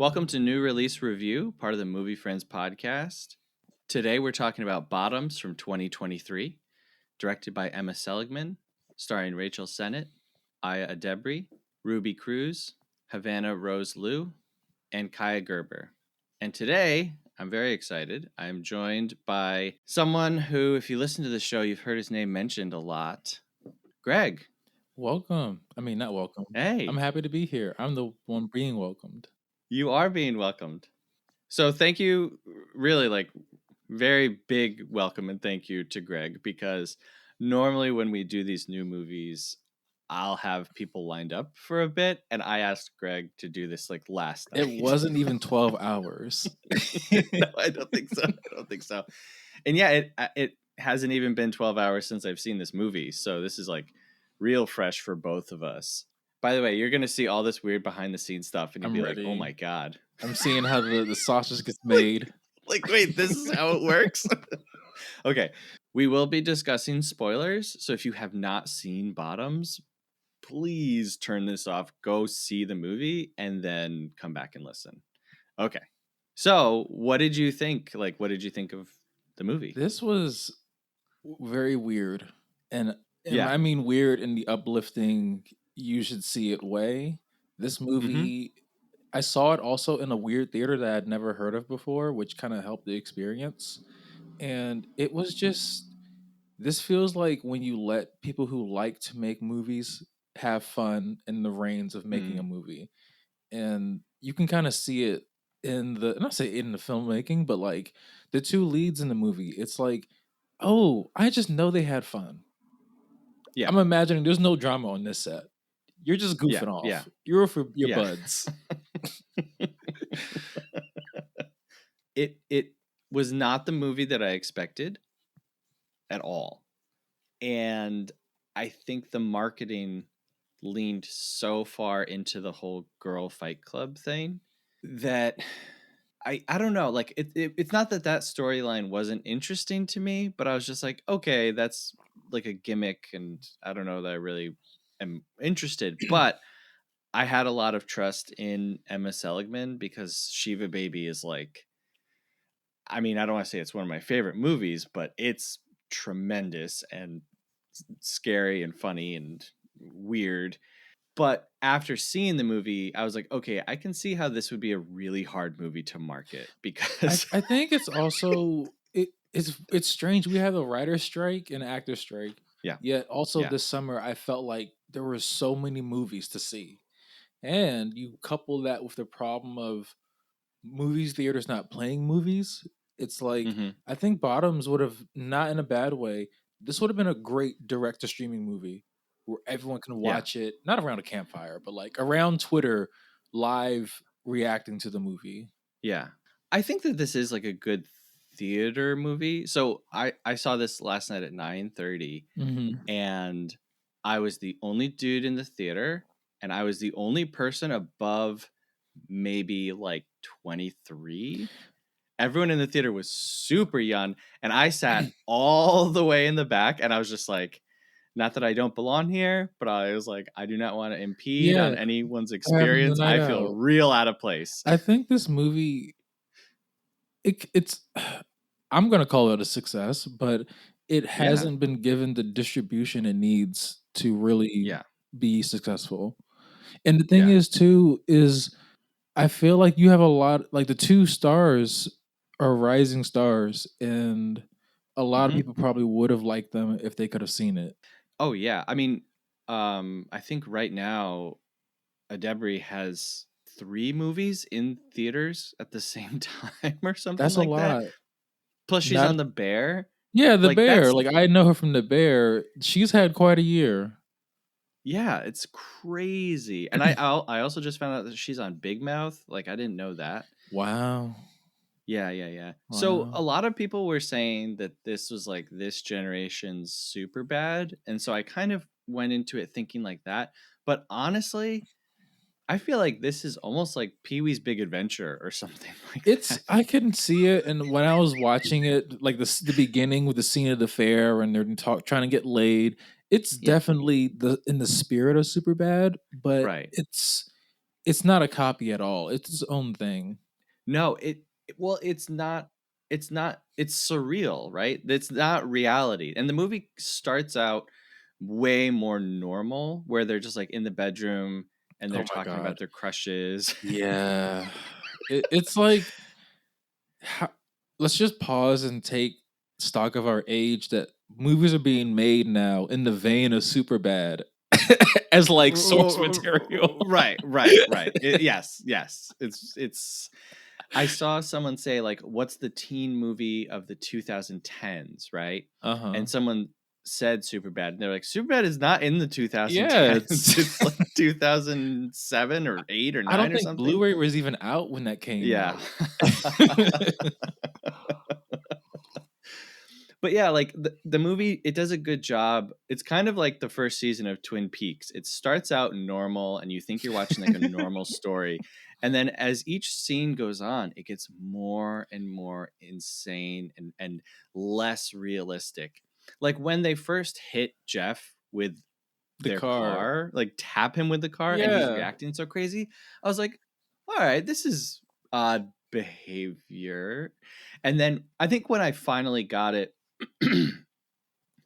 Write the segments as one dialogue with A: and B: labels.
A: Welcome to New Release Review, part of the Movie Friends podcast. Today we're talking about Bottoms from 2023, directed by Emma Seligman, starring Rachel Sennott, Ayo Edebiri, Ruby Cruz, Havana Rose Liu, and Kaya Gerber. And today, I'm very excited. I'm joined by someone who, if you listen to the show, you've heard his name mentioned a lot. Greg.
B: Welcome. Not welcome.
A: Hey.
B: I'm happy to be here. I'm the one being welcomed.
A: You are being welcomed. So thank you, really, very big welcome and thank you to Greg, because normally when we do these new movies, I'll have people lined up for a bit, and I asked Greg to do this last night.
B: It wasn't even 12 hours.
A: No, I don't think so. And yeah, it hasn't even been 12 hours since I've seen this movie, so this is real fresh for both of us. By the way, you're going to see all this weird behind the scenes stuff and you'll be
B: ready.
A: like, oh my God.
B: I'm seeing how the sausage gets made.
A: Wait, this is how it works? Okay. We will be discussing spoilers. So if you have not seen Bottoms, please turn this off, go see the movie, and then come back and listen. Okay. So what did you think? What did you think of the movie?
B: This was very weird. And
A: yeah.
B: I mean weird in the uplifting, you should see it way. This movie, I saw it also in a weird theater that I'd never heard of before, which kind of helped the experience. And it was just, this feels like when you let people who like to make movies have fun in the reins of making a movie. And you can kind of see it in the, not say in the filmmaking, but the two leads in the movie. It's like, oh, I just know they had fun.
A: Yeah.
B: I'm imagining there's no drama on this set. You're just goofing off.
A: Yeah.
B: You're for your buds.
A: It was not the movie that I expected at all. And I think the marketing leaned so far into the whole girl fight club thing that I don't know. It's not that storyline wasn't interesting to me, but I was just like, okay, that's a gimmick, and I don't know that I really am interested. But I had a lot of trust in Emma Seligman because Shiva Baby is I don't want to say it's one of my favorite movies, but it's tremendous and scary and funny and weird. But after seeing the movie, I was like, okay, I can see how this would be a really hard movie to market, because
B: I think it's also it's strange. We have a writer's strike and actor strike.
A: Yeah.
B: Yet also this summer, I felt like there were so many movies to see, and you couple that with the problem of movies theaters not playing movies. It's like I think Bottoms would have, not in a bad way, this would have been a great direct to streaming movie where everyone can watch it, not around a campfire, but around Twitter, live reacting to the movie.
A: Yeah. I think that this is a good theater movie. So I saw this last night at 9:30, and I was the only dude in the theater, and I was the only person above maybe 23. Everyone in the theater was super young, and I sat all the way in the back, and I was just not that I don't belong here, but I was I do not want to impede on anyone's experience. I feel real out of place.
B: I think this movie, it's I'm going to call it a success, but it hasn't been given the distribution it needs to really be successful. And the thing is too, is I feel like you have a lot, the two stars are rising stars, and a lot of people probably would have liked them if they could have seen it.
A: Oh yeah. I think right now Edebiri has 3 movies in theaters at the same time or something.
B: That's a lot.
A: That. Plus she's on The Bear.
B: Yeah, The Bear. I know her from The Bear. She's had quite a year.
A: Yeah, it's crazy. And I also just found out that she's on Big Mouth. I didn't know that.
B: Wow.
A: Yeah. Wow. So a lot of people were saying that this was this generation's super bad. And so I kind of went into it thinking like that. But honestly, I feel like this is almost like Pee-wee's Big Adventure or something like that.
B: I couldn't see it. And when I was watching it, the beginning with the scene of the fair and they're trying to get laid, it's definitely in the spirit of Superbad, but It's not a copy at all. It's its own thing.
A: No, well, it's surreal, right? It's not reality. And the movie starts out way more normal, where they're just like in the bedroom and they're
B: Oh my
A: talking about
B: god.
A: their crushes.
B: Yeah. It's like, how, let's just pause and take stock of our age that movies are being made now in the vein of Superbad as like source material.
A: Right. Yes, yes. It's I saw someone say like, "What's the teen movie of the 2010s?" Right,
B: Uh-huh.
A: and someone said Superbad, and they're like, "Superbad is not in the
B: Yeah,
A: 2010s. It's like 2007 or 8 or
B: I
A: 9
B: don't
A: or
B: think
A: something."
B: Blu-ray was even out when that came
A: Yeah.
B: out.
A: But yeah, like the movie, it does a good job. It's kind of like the first season of Twin Peaks. It starts out normal and you think you're watching like a normal story. And then as each scene goes on, it gets more and more insane and less realistic. Like when they first hit Jeff with
B: The
A: their
B: car.
A: car, like tap him with the car, and he's
B: Yeah.
A: reacting so crazy. I was like, all right, this is odd behavior. And then I think when I finally got it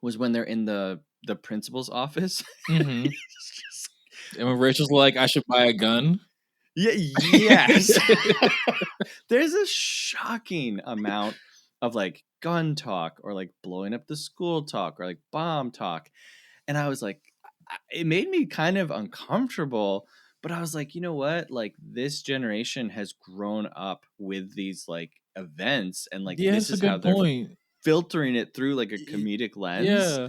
A: was when they're in the principal's office.
B: Mhm. And when Rachel's like, "I should buy a gun."
A: Yeah, yes. There's a shocking amount of like gun talk or like blowing up the school talk or like bomb talk. And I was like, it made me kind of uncomfortable. But I was like, you know what? Like this generation has grown up with these like events, and like
B: Yeah,
A: this
B: that's a
A: is how
B: good
A: they're
B: point.
A: filtering it through like a
B: Y
A: comedic lens.
B: Yeah.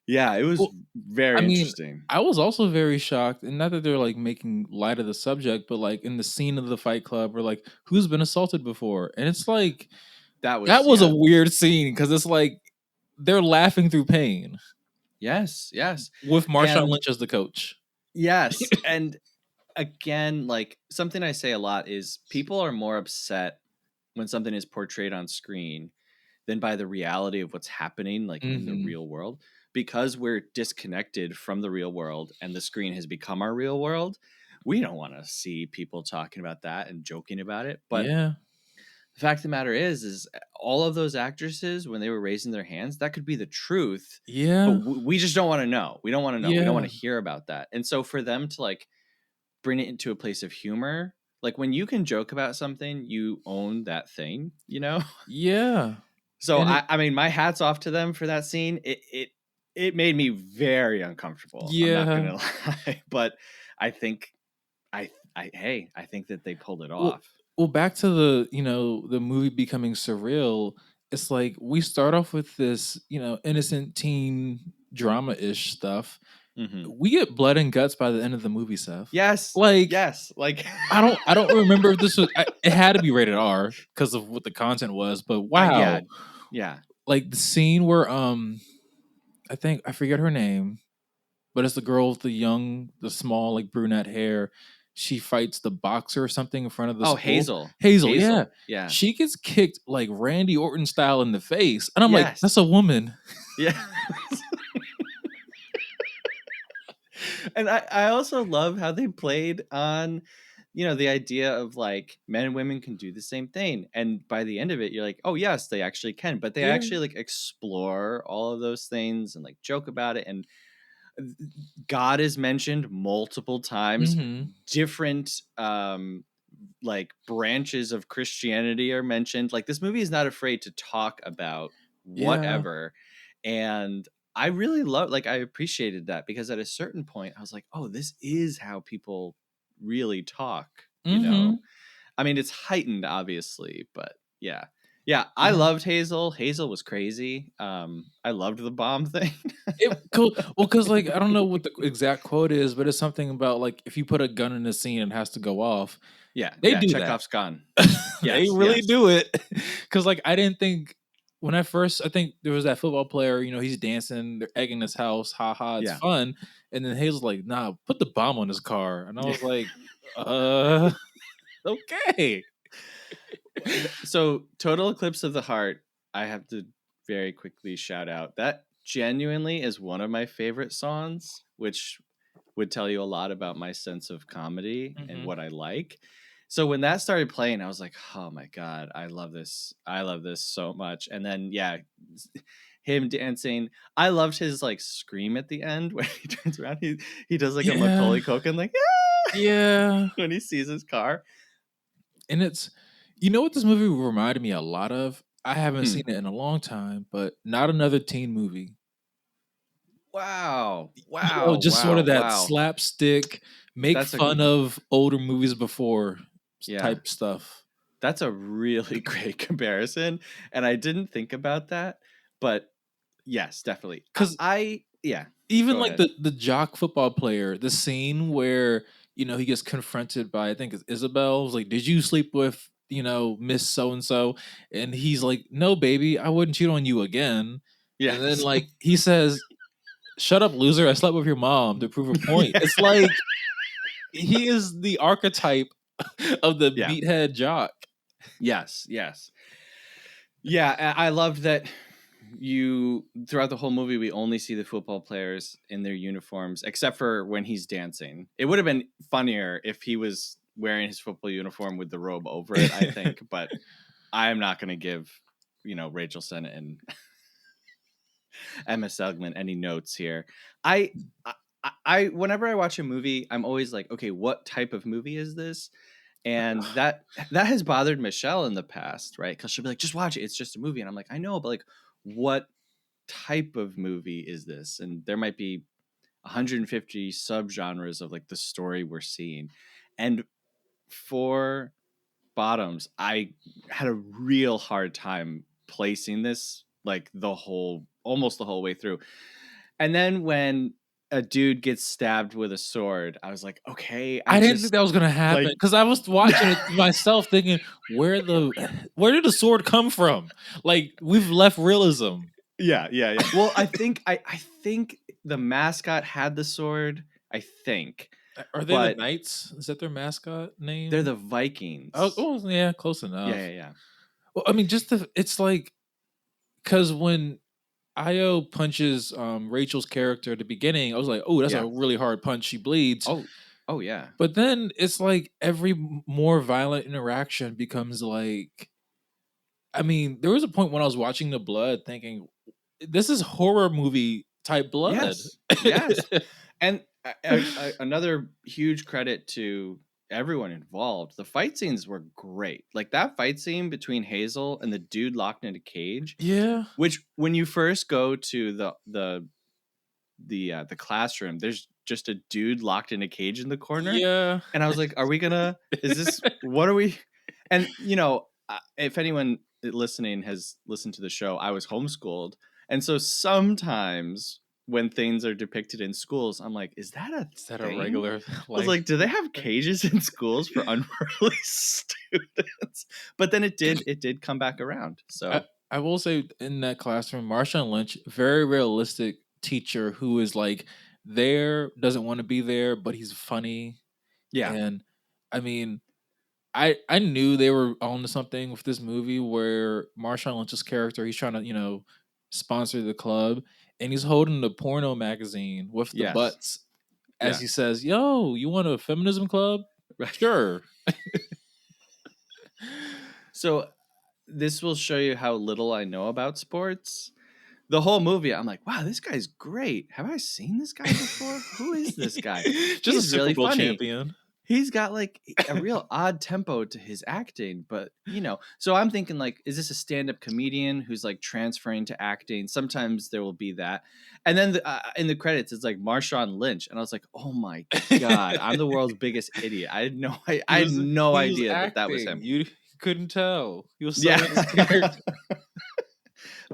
A: Yeah, it was
B: Well, I
A: very
B: mean,
A: interesting.
B: I was also very shocked, and not that they're like making light of the subject, but like in the scene of the fight club, where like, who's been assaulted before? And it's like,
A: That
B: that
A: was,
B: was a
A: yeah.
B: weird scene because it's like they're laughing through pain
A: Yes.
B: with Marshawn
A: And
B: Lynch as the coach.
A: yes, and again, like something I say a lot is people are more upset when something is portrayed on screen than by the reality of what's happening like in the
B: Mhm.
A: real world, because we're disconnected from the real world and the screen has become our real world. We don't want to see people talking about that and joking about it. But
B: Yeah.
A: the fact of the matter is all of those actresses, when they were raising their hands, that could be the truth, but
B: Yeah.
A: we just don't want to know. We don't want to know. We don't want
B: Yeah.
A: to hear about that. And so for them to like bring it into a place of humor, like when you can joke about something, you own that thing, you know?
B: Yeah.
A: So
B: And it
A: I mean, my hat's off to them for that scene. It made me very uncomfortable. I'm not
B: yeah.
A: gonna lie, but I think I think that they pulled it
B: Well,
A: off.
B: back to the, the movie becoming surreal. It's like we start off with this, innocent teen drama-ish stuff.
A: Hmm.
B: We get blood and guts by the end of the movie, Seth.
A: Yes,
B: Like,
A: yes, like
B: I don't remember if this was, it had to be rated R because of what the content was, but
A: yeah,
B: wow.
A: yeah.
B: Like the scene where I think I forget her name, but it's the girl with the small, like brunette hair. She fights the boxer or something in front of the
A: Oh,
B: school.
A: Hazel,
B: Hazel, yeah.
A: Hazel, yeah,
B: She gets kicked like Randy Orton style in the face. And I'm like, that's
A: yes,
B: a woman.
A: yeah. And I also love how they played on, the idea of like men and women can do the same thing. And by the end of it, you're like, oh yes, they actually can. But they
B: Yeah.
A: actually like explore all of those things and like joke about it. And God is mentioned multiple times.
B: Mm-hmm.
A: Different like branches of Christianity are mentioned. Like this movie is not afraid to talk about
B: Yeah.
A: whatever. And I really love, like, I appreciated that because at a certain point I was like, oh, this is how people really talk, you
B: Mm-hmm.
A: know? I mean, it's heightened obviously, but yeah. Yeah, I
B: Yeah.
A: loved Hazel. Hazel was crazy. I loved the bomb thing.
B: It cool. Well, because like I don't know what the exact quote is, but it's something about like if you put a gun in a scene and it has to go off, they
A: Yeah,
B: do that.
A: Chekhov's gun.
B: They
A: Yes,
B: really
A: yes.
B: do it. Because like I didn't think when I think there was that football player. He's dancing, they're egging his house, ha ha, it's
A: Yeah.
B: fun. And then Hazel's like, "Nah, put the bomb on his car," and I
A: Yeah.
B: was like, okay,
A: So Total Eclipse of the Heart, I have to very quickly shout out that genuinely is one of my favorite songs, which would tell you a lot about my sense of comedy and
B: Mm-hmm.
A: what I like. So when that started playing, I was like, "Oh my god, I love this! I love this so much!" And then, yeah, him dancing. I loved his like scream at the end when he turns around. He does like a
B: Yeah,
A: Macaulay Culkin like "Ah!"
B: yeah.
A: when he sees his car.
B: And it's, you know what this movie reminded me a lot of? I haven't
A: Hmm.
B: seen it in a long time, but Not Another Teen Movie.
A: Wow!
B: You know,
A: Wow!
B: just sort
A: Wow!
B: of that
A: Wow!
B: slapstick, make
A: That's a
B: fun of older movies before
A: yeah.
B: type stuff.
A: That's a really great comparison, and I didn't think about that, but yes, definitely.
B: Because
A: Yeah,
B: even
A: go
B: like
A: ahead.
B: the jock football player, the scene where, you know, he gets confronted by, I think it's Isabel, was like, "Did you sleep with, you know, Miss So and so?" And he's like, "No, baby, I wouldn't cheat on you again." And then
A: Yes.
B: like he says, "Shut up, loser! I slept with your mom," to prove a point.
A: Yeah.
B: It's like he is the archetype of the
A: Yeah.
B: meathead jock.
A: Yes, yes. Yeah, I loved that you throughout the whole movie we only see the football players in their uniforms except for when he's dancing. It would have been funnier if he was wearing his football uniform with the robe over it, I think, but I'm not going to give, Rachel Sennott and Emma Seligman any notes here. I, whenever I watch a movie, I'm always like, okay, what type of movie is this? And that has bothered Michelle in the past, right? Because she'll be like, just watch it. It's just a movie. And I'm like, I know, but like, what type of movie is this? And there might be 150 subgenres of like the story we're seeing. And for Bottoms, I had a real hard time placing this like almost the whole way through. And then when a dude gets stabbed with a sword, I was like, okay, I
B: I didn't think
A: just
B: that was gonna happen
A: like
B: because I was watching it myself, thinking, where did the sword come from? Like we've left realism.
A: yeah. Well, I think the mascot had the sword, I think,
B: Are they the
A: but
B: Knights? Is that their mascot
A: they're
B: name?
A: the
B: Oh,
A: Vikings.
B: oh yeah, close
A: Yeah,
B: enough.
A: yeah, yeah.
B: Well, I mean, it's like because when Io punches Rachel's character at the beginning, I was like, oh, that's a
A: Yeah.
B: really hard punch. She bleeds.
A: Oh yeah.
B: But then it's like every more violent interaction becomes like, I mean, there was a point when I was watching the blood thinking, this is horror movie type blood.
A: Yes. Yes. And another huge credit to everyone involved. The fight scenes were great. Like that fight scene between Hazel and the dude locked in a cage,
B: Yeah.
A: which when you first go to the classroom, there's just a dude locked in a cage in the corner,
B: Yeah.
A: and I was like, "Are we gonna? Is this? What are we?" And if anyone listening has listened to the show, I was homeschooled, and so sometimes when things are depicted in schools, I'm like, "Is that a
B: Is that a
A: thing?"
B: regular
A: I was
B: life
A: like, "Do they have
B: thing?
A: cages in schools for unruly students?" But then it did come back around.
B: I,
A: So
B: I will say in that classroom, Marshawn Lynch, very realistic teacher who is like there, doesn't want to be there, but he's funny.
A: yeah,
B: And I mean, I knew they were on to something with this movie where Marshawn Lynch's character, he's trying to, you know, sponsor the club and he's holding the porno magazine with the
A: yes,
B: butts as
A: yeah,
B: he says, "Yo, you want a feminism club?"
A: right.
B: Sure.
A: So this will show you how little I know about sports. The whole movie, I'm like, wow, this guy's great. Have I seen this guy before? Who is this guy?
B: Just a
A: He's
B: Super
A: really
B: Bowl
A: funny.
B: champion.
A: He's got like a real odd tempo to his acting, but so I'm thinking like, is this a stand-up comedian who's like transferring to acting? Sometimes there will be that. And then in the credits, it's like Marshawn Lynch. And I was like, oh my God, I'm the world's biggest idiot. I had no
B: He was
A: idea that was
B: acting.
A: him.
B: You couldn't tell. He was
A: Yeah.
B: selling his character.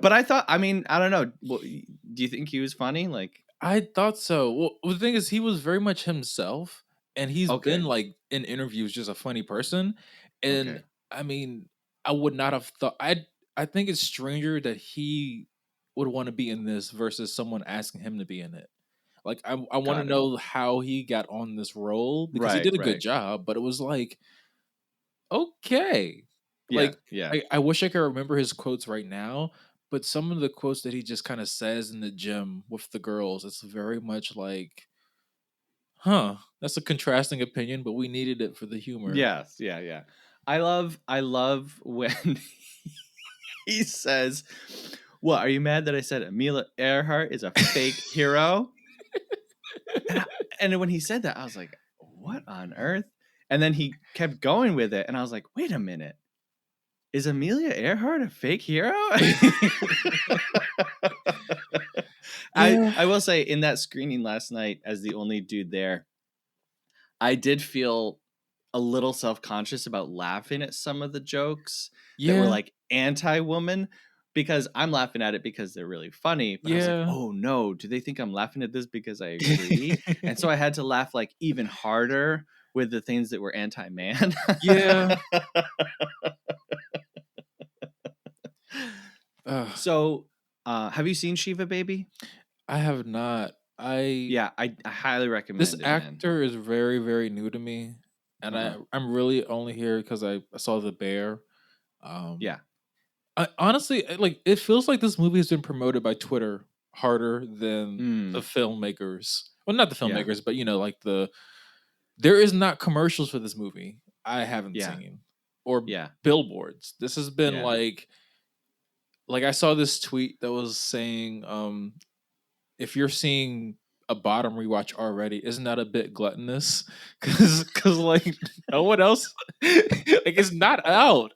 A: But I mean, I don't know. Well, do you think he was funny? Like,
B: I thought so. Well, the thing is, he was very much himself, and he's been
A: okay,
B: like in interviews just a funny person. And
A: okay,
B: I mean, I would not have thought. I think it's stranger that he would want to be in this versus someone asking him to be in it. Like I want to
A: got it.
B: know how he got on this role because he
A: Right,
B: did a good
A: right.
B: job, but it was like okay.
A: Yeah,
B: Like
A: yeah,
B: I wish I could remember his quotes right now, but some of the quotes that he just kind of says in the gym with the girls, it's very much like Huh. That's a contrasting opinion, but we needed it for the humor.
A: Yes, yeah, yeah. I love when he says, "What, are you mad that I said Amelia Earhart is a fake hero?" And I, and when he said that, I was like, "What on earth?" And then he kept going with it, and I was like, "Wait a minute. Is Amelia Earhart a fake hero?"
B: Yeah.
A: I will say, in that screening last night, as the only dude there, I did feel a little self-conscious about laughing at some of the jokes that were
B: Yeah.
A: like anti-woman, because I'm laughing at it because they're really funny, but I was like,
B: Yeah.
A: "Oh no, do they think I'm laughing at this because I agree?" And so I had to laugh like even harder with the things that were anti-man.
B: Yeah. Ugh,
A: So, have you seen Shiva Baby?
B: I have not.
A: Yeah, I highly
B: This
A: recommend it, man.
B: actor is very, very new to me, and
A: Uh-huh.
B: I'm really only here because I saw The Bear. Um,
A: Yeah.
B: honestly, like it feels like this movie has been promoted by Twitter harder than the
A: Mm,
B: filmmakers. Well, not the
A: yeah.
B: filmmakers, but like there is not commercials for this movie I haven't
A: Yeah.
B: seen or
A: Yeah.
B: billboards. This has been
A: Yeah.
B: like I saw this tweet that was saying, if you're seeing a bottom rewatch already, isn't that a bit gluttonous? Because like no one else, like it's not out.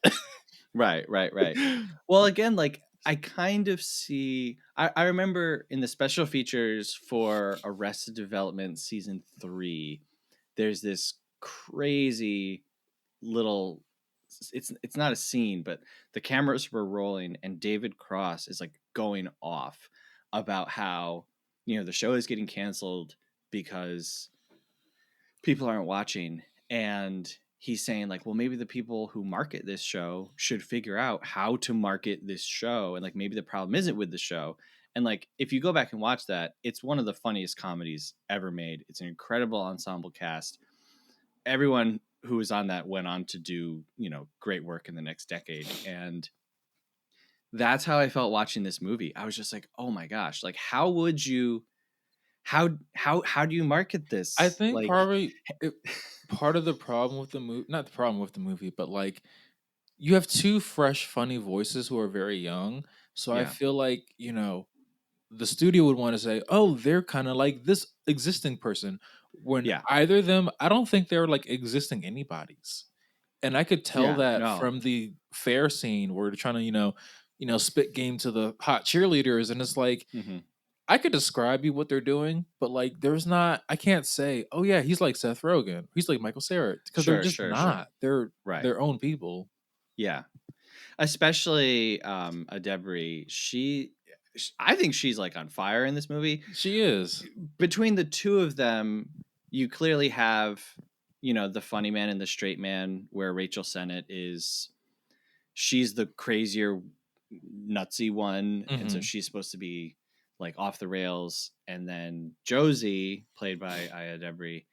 A: Right, right, right. Well, again, like I kind of see I remember in the special features for Arrested Development season 3, there's this crazy little it's not a scene, but the cameras were rolling and David Cross is like going off about how, the show is getting canceled because people aren't watching, and he's saying like, well, maybe the people who market this show should figure out how to market this show, and like maybe the problem isn't with the show. And like if you go back and watch that, it's one of the funniest comedies ever made. It's an incredible ensemble cast. Everyone who was on that went on to do, great work in the next decade. And that's how I felt watching this movie. I was just like, oh my gosh, like how do you market
B: I
A: this?
B: think
A: Like,
B: probably part of the problem with the movie, not the problem with the movie, but like you have two fresh, funny voices who are very young. So I
A: yeah,
B: feel like the studio would want to say, "Oh, they're kind of like this existing person." When
A: yeah,
B: either of them, I don't think they're like existing anybody's. And I could tell
A: yeah,
B: that
A: no.
B: from the fair scene where they're trying to, spit game to the hot cheerleaders, and it's like
A: Mhm.
B: I could describe you what they're doing, but like there's not. I can't say, "Oh yeah, he's like Seth Rogen, he's like Michael Cera," because they're
A: Sure,
B: just
A: sure, sure.
B: not. They're
A: Right.
B: their own people.
A: Yeah. Especially Adebri. I think she's like on fire in this movie.
B: She is.
A: Between the two of them, you clearly have, the funny man and the straight man, where Rachel Sennott is she's the crazier nutsy one, and so
B: Hmm.
A: she's supposed to be like off the rails. And then Josie, played by Aya Debris,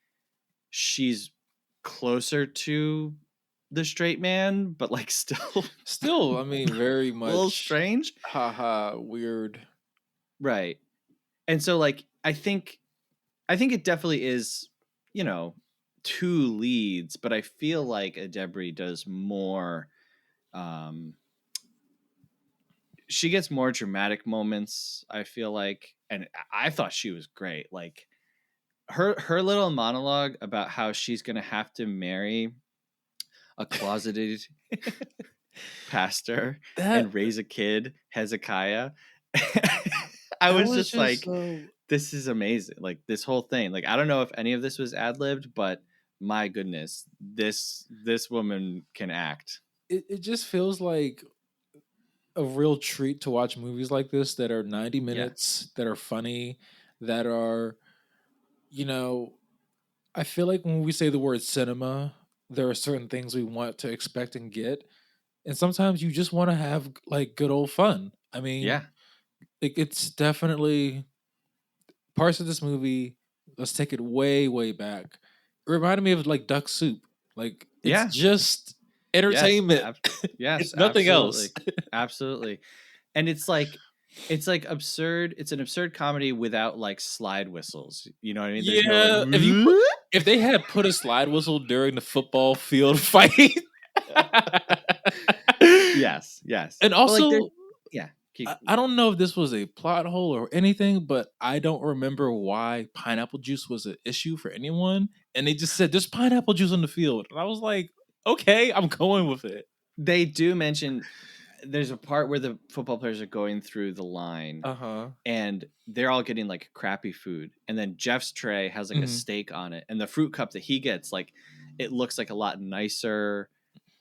A: she's closer to the straight man, but like still
B: Still, I mean, very
A: a little
B: much
A: strange.
B: haha weird.
A: Right. And so like I think it definitely is, you know, two leads, but I feel like Adebri does more um she gets more dramatic moments, I feel like. And I thought she was great. Like her little monologue about how she's going to have to marry a closeted pastor
B: That
A: and raise a kid, Hezekiah. I
B: that
A: was
B: was
A: just
B: just
A: like,
B: so.
A: this is amazing. Like this whole thing. Like I don't know if any of this was ad libbed, but my goodness, this woman can act.
B: It just feels like a real treat to watch movies like this that are 90
A: Yeah.
B: minutes, that are funny, that are, you know, I feel like when we say the word cinema, there are certain things we want to expect and get. And sometimes you just want to have like good old fun. I mean,
A: Yeah.
B: it's definitely parts of this movie. Let's take it way, way back. It reminded me of like Duck Soup. Like it's
A: Yeah.
B: just
A: Yes.
B: entertainment.
A: Yes,
B: It's nothing else.
A: absolutely. Absolutely. And it's like It's like absurd. It's an absurd comedy without like slide whistles. You know what I mean? There's no like.
B: Yeah, if they had put a slide whistle during the football field fight,
A: Yes, yes.
B: and
A: But like there,
B: also
A: yeah.
B: I don't know if this was a plot hole or anything, but I don't remember why pineapple juice was an issue for anyone. And they just said there's pineapple juice on the field, and I was like, okay, I'm going with it.
A: They do mention there's a part where the football players are going through the line
B: Uh huh.
A: and they're all getting like crappy food, and then Jeff's tray has like a
B: Hmm.
A: steak on it, and the fruit cup that he gets, like, it looks like a lot nicer,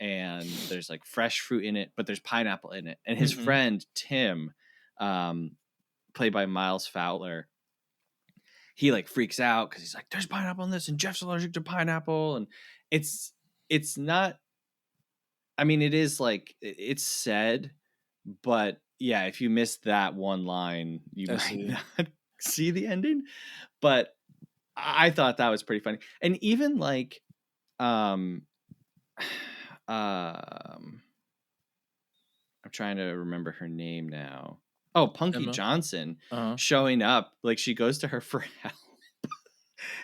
A: and there's like fresh fruit in it, but there's pineapple in it, and his
B: Hmm.
A: friend Tim, um, played by Miles Fowler, he like freaks out because he's like, "There's pineapple in this, and Jeff's allergic to pineapple," and it's not. I mean, it is like it's said, but yeah, if you miss that one line, you
B: I
A: might
B: see.
A: not see the ending. But I thought that was pretty funny, and even like, um, I'm trying to remember her name now. Oh, Punky
B: Emma.
A: Johnson
B: Uh huh.
A: showing up, like she goes to her for help,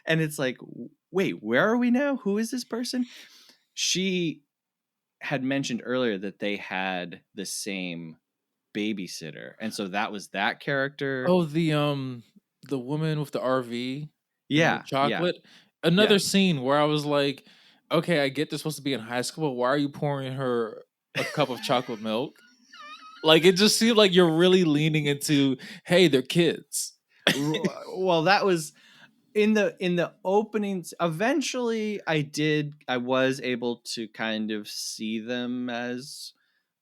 A: and it's like, wait, where are we now? Who is this person? She had mentioned earlier that they had the same babysitter, and so that was that character.
B: Oh, the woman with the RV and the
A: Yeah, yeah,
B: chocolate.
A: yeah.
B: Another scene where I was like, okay, I get they're supposed to be in high school, but why are you pouring her a cup of chocolate milk? Like it just seemed like you're really leaning into, hey, they're kids.
A: Well, that was in the openings. Eventually I was able to kind of see them as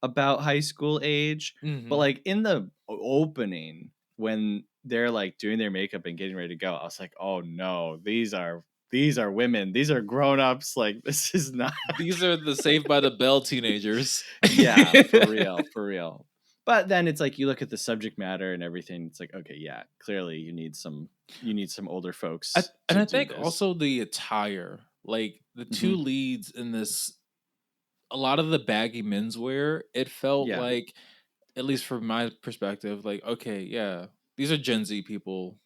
A: about high school age, but
B: Hmm.
A: like in the opening, when they're like doing their makeup and getting ready to go, I was like, oh no, these are women, these are grown-ups, like this is not.
B: These are the Saved by the Bell teenagers.
A: Yeah, for real, for real. But then it's like you look at the subject matter and everything, it's like, okay, yeah, clearly you need some older folks
B: And
A: to
B: I
A: do
B: think
A: this.
B: also the attire, like the
A: Hmm.
B: two leads in this, a lot of the baggy menswear, it felt
A: Yeah.
B: like, at least from my perspective, like, okay, yeah, these are Gen Z people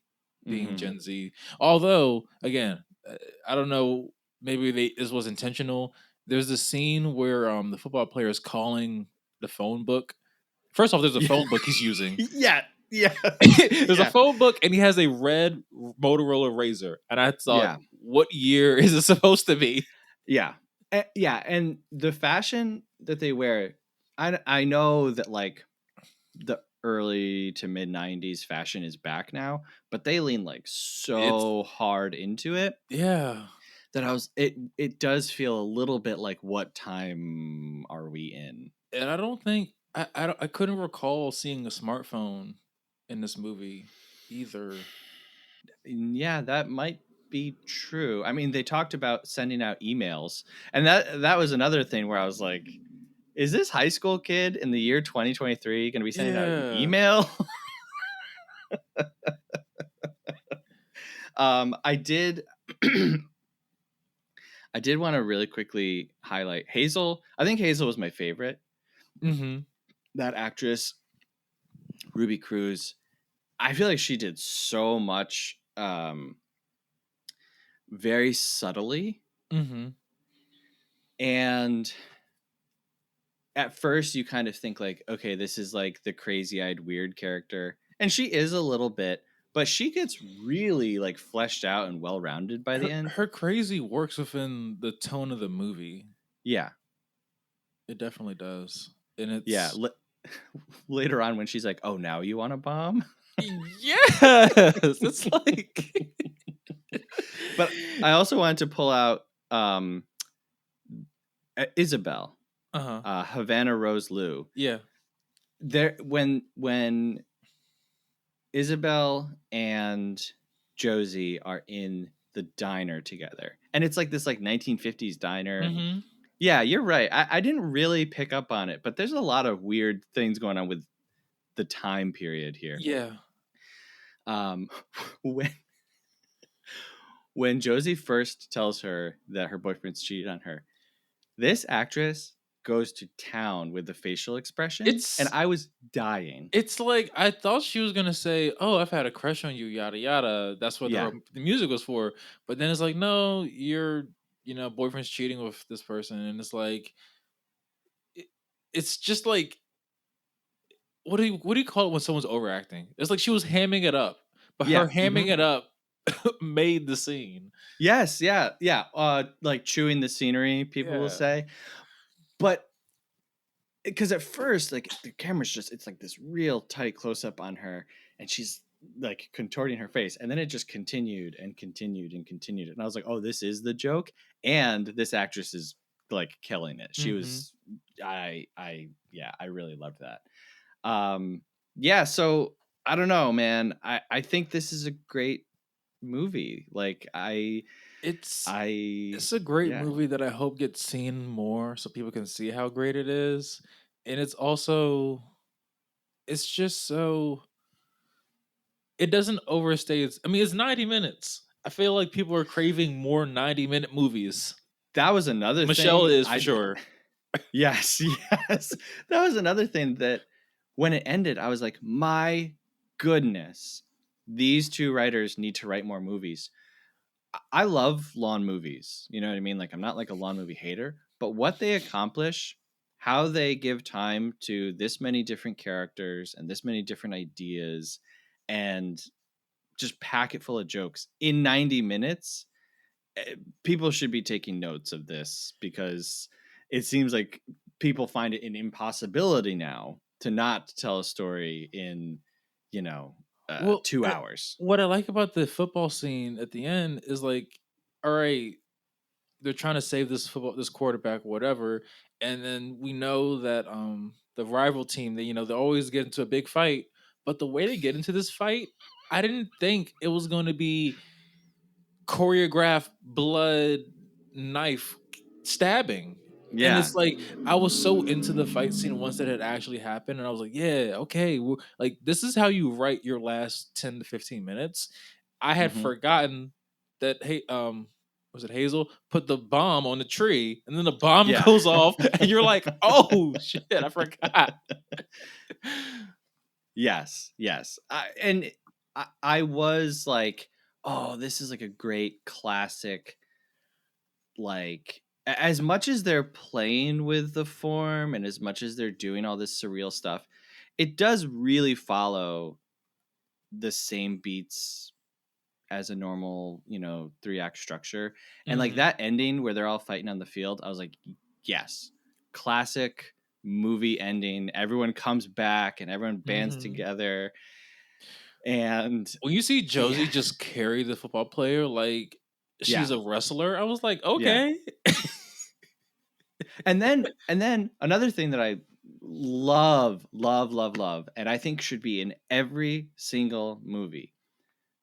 B: being
A: Hmm.
B: Gen Z. Although, again, I don't know, maybe this was intentional. There's a scene where the football player is calling the phone book. First off, there's a
A: Yeah.
B: phone book he's using.
A: Yeah. Yeah.
B: There's a
A: Yeah.
B: phone book, and he has a red Motorola Razor. And I thought,
A: Yeah.
B: what year is it supposed to be?
A: Yeah. Yeah, and the fashion that they wear, I know that like the early to mid 90s fashion is back now, but they lean like
B: It's
A: so hard into it
B: yeah.
A: that it does feel a little bit like, what time are we in?
B: And I don't think I couldn't recall seeing a smartphone in this movie either.
A: Yeah, that might be true. I mean, they talked about sending out emails, and that was another thing where I was like, is this high school kid in the year 2023 going to be sending out an
B: Yeah.
A: email? I did I did want to really quickly highlight Hazel. I think Hazel was my favorite.
B: Hmm.
A: That actress, Ruby Cruz, I feel like she did so much, very subtly.
B: Hmm.
A: And at first you kind of think like, okay, this is like the crazy-eyed weird character. And she is a little bit, but she gets really like fleshed out and well-rounded by the end.
B: Her crazy works within the tone of the movie.
A: Yeah.
B: It definitely does. And
A: Yeah.
B: it's
A: Later on when she's like, "Oh, now you want a bomb?"
B: yes. It's like
A: But I also wanted to pull out Isabel,
B: uh-huh.
A: Havana Rose Lou.
B: Yeah.
A: There when Isabel and Josie are in the diner together, and it's like this like 1950s diner.
B: Hmm.
A: Yeah, you're right. I didn't really pick up on it, but there's a lot of weird things going on with the time period here.
B: Yeah.
A: Um, when when Josie first tells her that her boyfriend's cheated on her, this actress goes to town with the facial expressions, and
B: It's
A: I was dying.
B: it's like I thought she was gonna say, "Oh, I've had a crush on you, yada yada." That's what
A: Yeah.
B: the music was for. But then it's like, no, your boyfriend's cheating with this person, and it's like it, it's just like what do you call it when someone's overacting? It's like she was hamming it up, but her
A: Yeah.
B: hamming it up made the scene.
A: Yes, yeah, yeah. Like chewing the scenery, people will
B: Yeah.
A: say. But because at first, like the camera's just it's like this real tight close up on her, and she's like contorting her face, and then it just continued and continued and continued, and I was like, oh, this is the joke, and this actress is like killing it. She
B: Hmm.
A: was, yeah, I really loved that. Um, yeah, so I don't know, man. I think this is a great movie. Like
B: It's
A: I
B: it's a great
A: yeah.
B: movie that I hope gets seen more so people can see how great it is. And it's also it's just so it doesn't overstay its I mean it's 90 minutes. I feel like people are craving more 90-minute movies.
A: That was another
B: Michelle
A: thing.
B: is for sure.
A: Yes, yes. That was another thing that when it ended, I was like, my goodness, these two writers need to write more movies. I love lawn movies. You know what I mean? Like, I'm not like a lawn movie hater, but what they accomplish, how they give time to this many different characters and this many different ideas and just pack it full of jokes in 90 minutes, people should be taking notes of this because it seems like people find it an impossibility now to not tell a story in, you know,
B: Well,
A: 2 hours.
B: what I like about the football scene at the end is like, all right, they're trying to save this quarterback, whatever, and then we know that the rival team, they always get into a big fight, but the way they get into this fight, I didn't think it was going to be choreographed blood knife stabbing. And
A: Yeah.
B: it's like I was so into the fight scene once that had actually happened, and I was like, "Yeah, okay, like this is how you write your last 10 to 15 minutes." I had
A: Hmm.
B: forgotten that was it Hazel put the bomb on the tree, and then the bomb
A: Yeah.
B: goes off, and you're like, "Oh shit, I forgot."
A: Yes. Yes. I was like, oh, this is like a great classic, like as much as they're playing with the form and as much as they're doing all this surreal stuff, it does really follow the same beats as a normal, 3-act structure. And like
B: Hmm.
A: that ending where they're all fighting on the field, I was like, yes, classic movie ending. Everyone comes back and everyone bands
B: Hmm.
A: together. And
B: When you see
A: yeah,
B: Josie just carry the football player like she's
A: yeah,
B: a wrestler, I was like,
A: yeah.
B: okay.
A: And then another thing that I love, love, love, love, and I think should be in every single movie,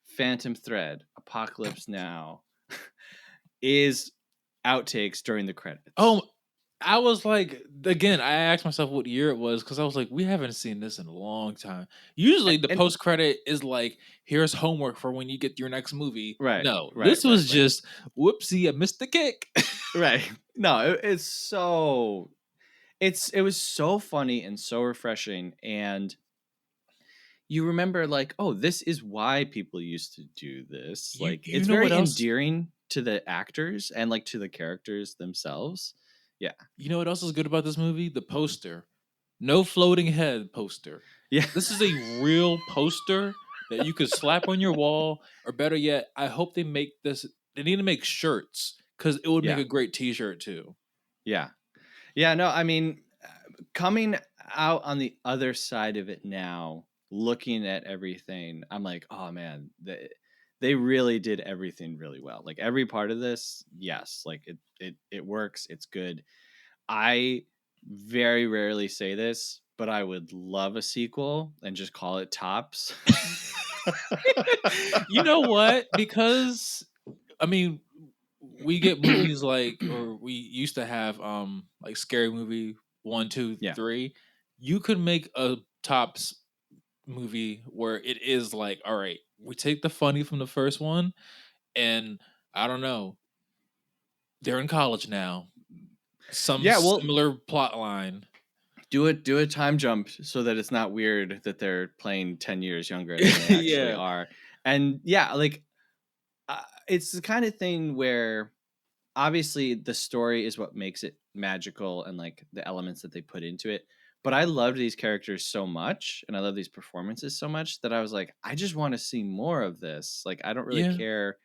A: Phantom Thread, Apocalypse Now, is outtakes during the
B: Oh,
A: credits.
B: I was like, again, I asked myself what year it was because I was like, we haven't seen this in a long time. Usually the
A: And
B: post credit is like, here's homework for when you get your next movie.
A: right,
B: No,
A: right,
B: this
A: right,
B: was
A: right,
B: just whoopsie, I missed the kick.
A: right. No, it's so it was so funny and so refreshing, and you remember like, oh, this is why people used to do this.
B: you
A: Like,
B: you
A: it's
B: know what
A: very
B: else?
A: endearing to the actors and like to the characters themselves. Yeah,
B: You know what else is good about this movie? The poster. No floating head poster.
A: yeah,
B: This is a real poster that you could slap on your wall, or better yet, I hope they make this. They need to make shirts because it would make
A: yeah,
B: a great T-shirt too.
A: yeah, yeah. No, I mean, coming out on the other side of it now, looking at everything, I'm like, oh man, they really did everything really well. Like every part of this, yes, like it works. It's good. I very rarely say this, but I would love a sequel and just call it Tops.
B: You know what? Because I mean, we get movies like, or we used to have like Scary Movie 1, 2,
A: Yeah,
B: 3. You could make a tops movie where it is like, all right, we take the funny from the first one, and I don't know, they're in college now. some
A: Yeah, well,
B: similar plot line.
A: do a time jump so that it's not weird that they're playing 10 years younger than they actually
B: Yeah.
A: are. And yeah, like it's the kind of thing where obviously the story is what makes it magical and like the elements that they put into it. But I loved these characters so much and I love these performances so much that I was like, I just want to see more of this. Like, I don't really
B: Yeah.
A: care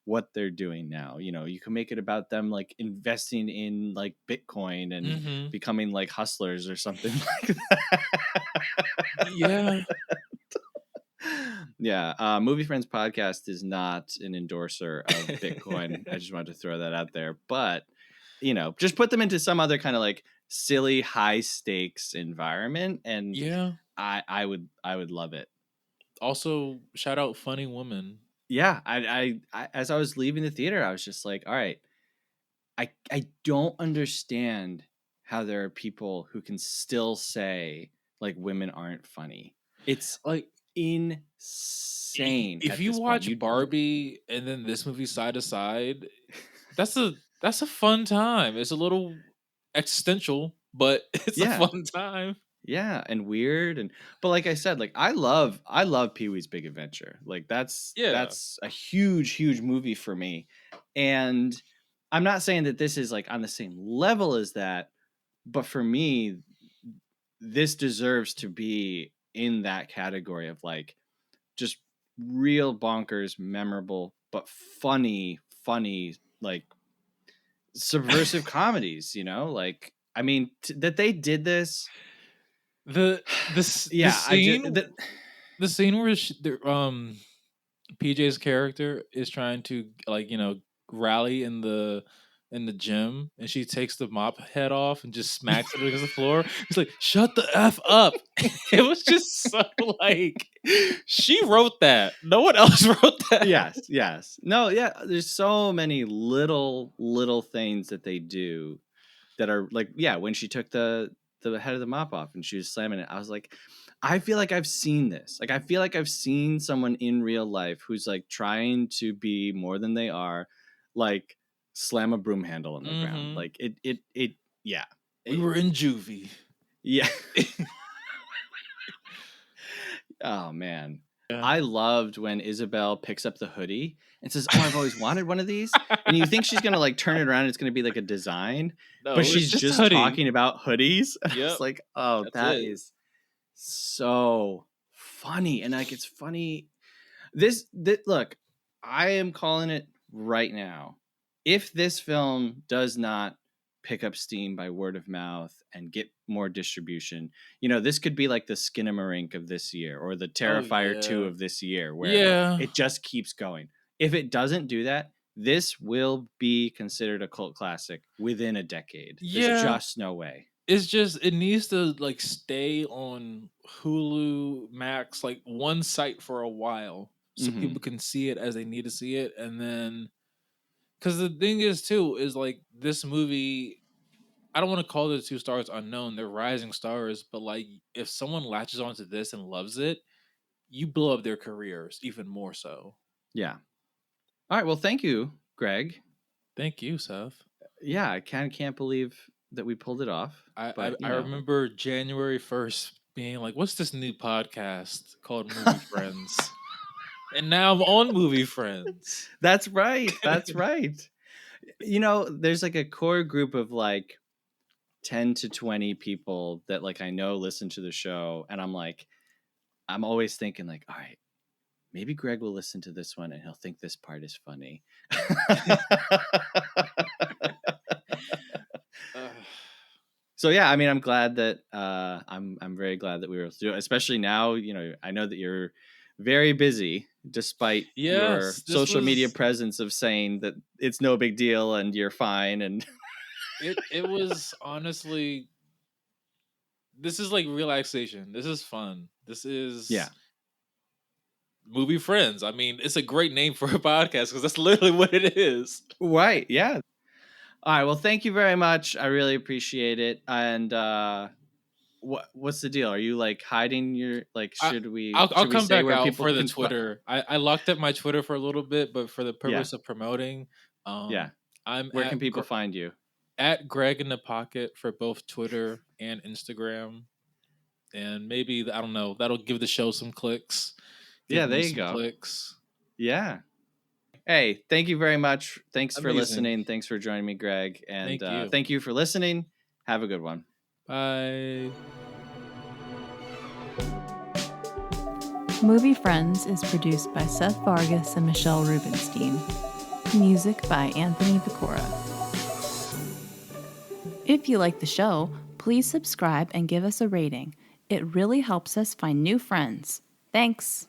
A: what they're doing now. You can make it about them like investing in like Bitcoin and
B: Mm-hmm.
A: becoming like hustlers or something like that.
B: Yeah.
A: Yeah, Movie Friends podcast is not an endorser of Bitcoin. I just wanted to throw that out there, but just put them into some other kind of like silly, high stakes environment, and
B: Yeah.
A: I would love it.
B: Also, shout out Funny Woman.
A: Yeah, I as I was leaving the theater, I was just like, all right, I don't understand how there are people who can still say like women aren't funny. It's
B: Like,
A: insane
B: if
A: at
B: you
A: this point.
B: watch Barbie and then this movie side to side, that's a fun time. It's a little existential, but it's a
A: Yeah.
B: fun time.
A: Yeah, and weird but like I said, like I love Pee-wee's Big Adventure. Like
B: Yeah.
A: that's a huge movie for me. And I'm not saying that this is like on the same level as that, but for me this deserves to be in that category of like just real bonkers, memorable but funny like subversive comedies, Like I mean that they did this.
B: The
A: Yeah, I just
B: scene the scene where PJ's character is trying to like rally in the gym, and she takes the mop head off and just smacks it against the floor. It's like, shut the f up. It was just so like, she wrote that. No one else wrote that.
A: yes. No, yeah, there's so many little things that they do that are like, yeah, when she took the head of the mop off and she was slamming it, I was like, I feel like I've seen this. Like I feel like I've seen someone in real life who's like trying to be more than they are, like slam a broom handle on the ground.
B: Mm-hmm.
A: Like yeah.
B: We were in juvie.
A: Yeah. Oh man.
B: Yeah.
A: I loved when Isabel picks up the hoodie and says, "Oh, I've always wanted one of these." And you think she's going to like turn it around and it's going to be like a design, but
B: No, it's
A: she's
B: just a
A: just
B: hoodie.
A: talking about hoodies. And I
B: Yep,
A: was like, "Oh,
B: that's
A: that
B: it.
A: is so funny." And like it's funny this look, I am calling it right now. If this film does not pick up steam by word of mouth and get more distribution, this could be like the Skinamarink of this year or the
B: Oh
A: Terrifier 2
B: yeah.
A: of this year where
B: Yeah.
A: it just keeps going. If it doesn't do that, this will be considered a cult classic within a decade. There's
B: Yeah.
A: just no way.
B: It's just, it needs to like stay on Hulu Max, like one site for a while, so
A: Mhm.
B: people can see it as they need to see it. And then, because the thing is too is like, this movie, I don't want to call the two stars unknown, they're rising stars, but like, if someone latches onto this and loves it, you blow up their careers even more so.
A: Yeah. All right, well thank you, Greg.
B: Thank you, Seth.
A: Yeah, I kind of can't believe that we pulled it off,
B: I
A: but
B: I remember January 1st being like, what's this new podcast called Movie Friends? And now I'm on Movie Friends.
A: That's right. That's right. There's like a core group of like 10 to 20 people that like I know listen to the show, and I'm always thinking like, all right, maybe Greg will listen to this one and he'll think this part is funny.
B: Uh,
A: So yeah, I mean, I'm glad that I'm very glad that we were able to do it, especially now. I know that you're very busy, despite your
B: yes, this
A: social media
B: was
A: presence of saying that it's no big deal and you're fine. And
B: it. It was honestly, this is like relaxation. This is fun. This
A: yeah,
B: is Movie Friends. I mean, it's a great name for a podcast because that's literally what it is.
A: right, yeah. All right, well, thank you very much. I really appreciate it. And what's the deal? Are you like hiding your like?
B: I,
A: Should we
B: I'll
A: should we
B: come
A: say
B: back
A: where
B: out
A: people
B: for the
A: can find?
B: Twitter. I locked up my Twitter for a little bit, but for the
A: Yeah,
B: purpose of promoting,
A: yeah.
B: I'm
A: Where
B: at
A: can people find you?
B: at Greg in the Pocket for both Twitter and Instagram. And maybe, I don't know, that'll give the show some clicks.
A: Yeah,
B: Give
A: there
B: me
A: you
B: some
A: go.
B: clicks.
A: Yeah. Hey, thank you very much. Thanks for
B: Amazing.
A: listening. Thanks for joining me, Greg. And
B: Thank you.
A: thank you for listening. Have a good one.
B: Bye.
C: Movie Friends is produced by Seth Vargas and Michelle Rubenstein. Music by Anthony Vicora. If you like the show, please subscribe and give us a rating. It really helps us find new friends. Thanks!